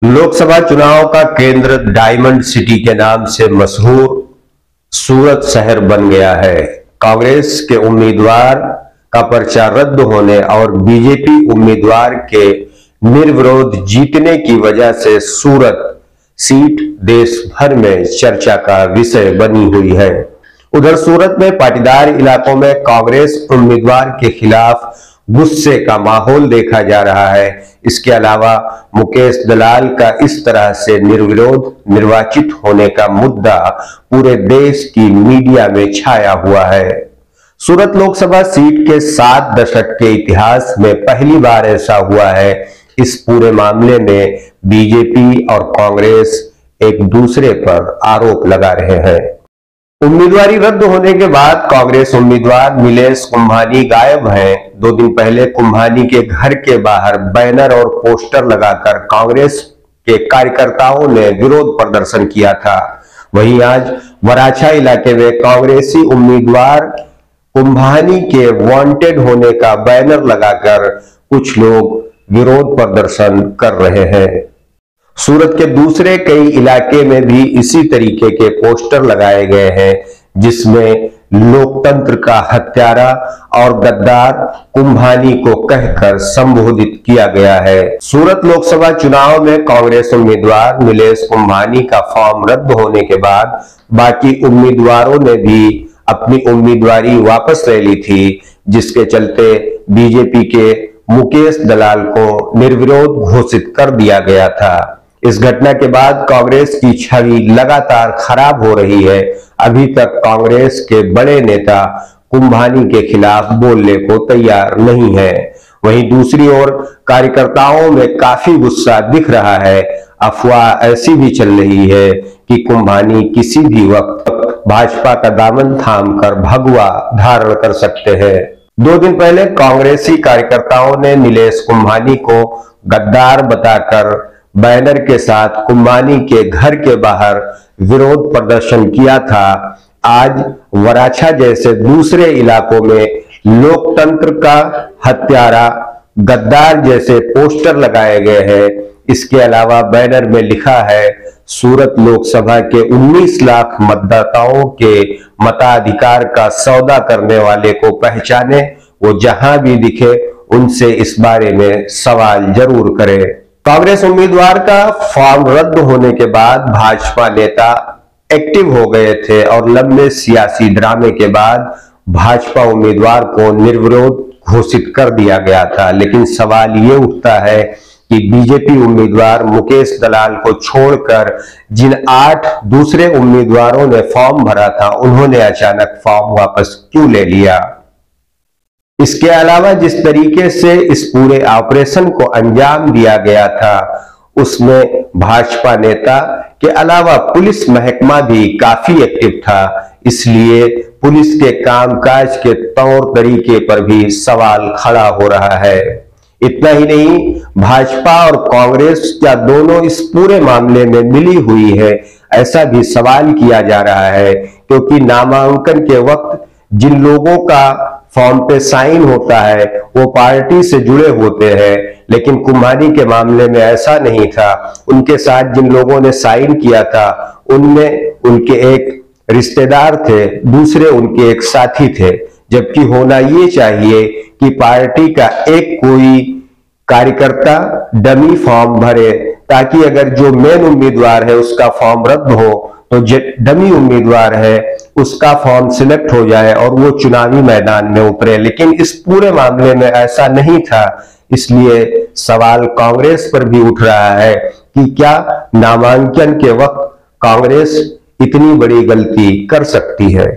लोकसभा चुनाव का केंद्र डायमंड सिटी के नाम से मशहूर सूरत शहर बन गया है। कांग्रेस के उम्मीदवार का पर्चा रद्द होने और बीजेपी उम्मीदवार के निर्विरोध जीतने की वजह से सूरत सीट देश भर में चर्चा का विषय बनी हुई है। उधर सूरत में पाटीदार इलाकों में कांग्रेस उम्मीदवार के खिलाफ गुस्से का माहौल देखा जा रहा है। इसके अलावा मुकेश दलाल का इस तरह से निर्विरोध निर्वाचित होने का मुद्दा पूरे देश की मीडिया में छाया हुआ है। सूरत लोकसभा सीट के 7 दशक के इतिहास में पहली बार ऐसा हुआ है। इस पूरे मामले में बीजेपी और कांग्रेस एक दूसरे पर आरोप लगा रहे हैं। उम्मीदवारी रद्द होने के बाद कांग्रेस उम्मीदवार नीलेश कुंभानी गायब हैं। 2 दिन पहले कुंभानी के घर के बाहर बैनर और पोस्टर लगाकर कांग्रेस के कार्यकर्ताओं ने विरोध प्रदर्शन किया था। वहीं आज वराछा इलाके में कांग्रेसी उम्मीदवार कुंभानी के वांटेड होने का बैनर लगाकर कुछ लोग विरोध प्रदर्शन कर रहे हैं। सूरत के दूसरे कई इलाके में भी इसी तरीके के पोस्टर लगाए गए हैं, जिसमें लोकतंत्र का हत्यारा और गद्दार कुंभानी को कहकर संबोधित किया गया है। सूरत लोकसभा चुनाव में कांग्रेस उम्मीदवार नीलेश कुंभानी का फॉर्म रद्द होने के बाद बाकी उम्मीदवारों ने भी अपनी उम्मीदवारी वापस ले ली थी, जिसके चलते बीजेपी के मुकेश दलाल को निर्विरोध घोषित कर दिया गया था। इस घटना के बाद कांग्रेस की छवि लगातार खराब हो रही है। अभी तक कांग्रेस के बड़े नेता कुंभानी के खिलाफ बोलने को तैयार नहीं है। वहीं दूसरी ओर कार्यकर्ताओं में काफी गुस्सा दिख रहा है। अफवाह ऐसी भी चल रही है कि कुंभानी किसी भी वक्त भाजपा का दामन थामकर भगवा धारण कर सकते हैं। 2 दिन पहले कांग्रेसी कार्यकर्ताओं ने नीलेश कुंभानी को गद्दार बताकर बैनर के साथ कुंभानी के घर के बाहर विरोध प्रदर्शन किया था। आज वराछा जैसे दूसरे इलाकों में लोकतंत्र का हत्यारा गद्दार जैसे पोस्टर लगाए गए हैं। इसके अलावा बैनर में लिखा है, सूरत लोकसभा के 19 लाख मतदाताओं के मताधिकार का सौदा करने वाले को पहचाने, वो जहां भी दिखे उनसे इस बारे में सवाल जरूर करें। कांग्रेस उम्मीदवार का फॉर्म रद्द होने के बाद भाजपा नेता एक्टिव हो गए थे और लंबे सियासी ड्रामे के बाद भाजपा उम्मीदवार को निर्विरोध घोषित कर दिया गया था। लेकिन सवाल ये उठता है कि बीजेपी उम्मीदवार मुकेश दलाल को छोड़कर जिन 8 दूसरे उम्मीदवारों ने फॉर्म भरा था, उन्होंने अचानक फॉर्म वापस क्यों ले लिया। इसके अलावा जिस तरीके से इस पूरे ऑपरेशन को अंजाम दिया गया था, उसमें भाजपा नेता के अलावा पुलिस महकमा भी काफी एक्टिव था। इसलिए पुलिस के कामकाज के तौर तरीके पर भी सवाल खड़ा हो रहा है। इतना ही नहीं, भाजपा और कांग्रेस क्या दोनों इस पूरे मामले में मिली हुई है, ऐसा भी सवाल किया जा रहा है। क्योंकि नामांकन के वक्त जिन लोगों का फॉर्म पे साइन होता है वो पार्टी से जुड़े होते हैं, लेकिन कुंभानी के मामले में ऐसा नहीं था। उनके साथ जिन लोगों ने साइन किया था उनमें उनके एक रिश्तेदार थे, दूसरे उनके एक साथी थे। जबकि होना ये चाहिए कि पार्टी का एक कोई कार्यकर्ता डमी फॉर्म भरे, ताकि अगर जो मेन उम्मीदवार है उसका फॉर्म रद्द हो तो जो डमी उम्मीदवार है उसका फॉर्म सिलेक्ट हो जाए और वो चुनावी मैदान में उतरे। लेकिन इस पूरे मामले में ऐसा नहीं था। इसलिए सवाल कांग्रेस पर भी उठ रहा है कि क्या नामांकन के वक्त कांग्रेस इतनी बड़ी गलती कर सकती है।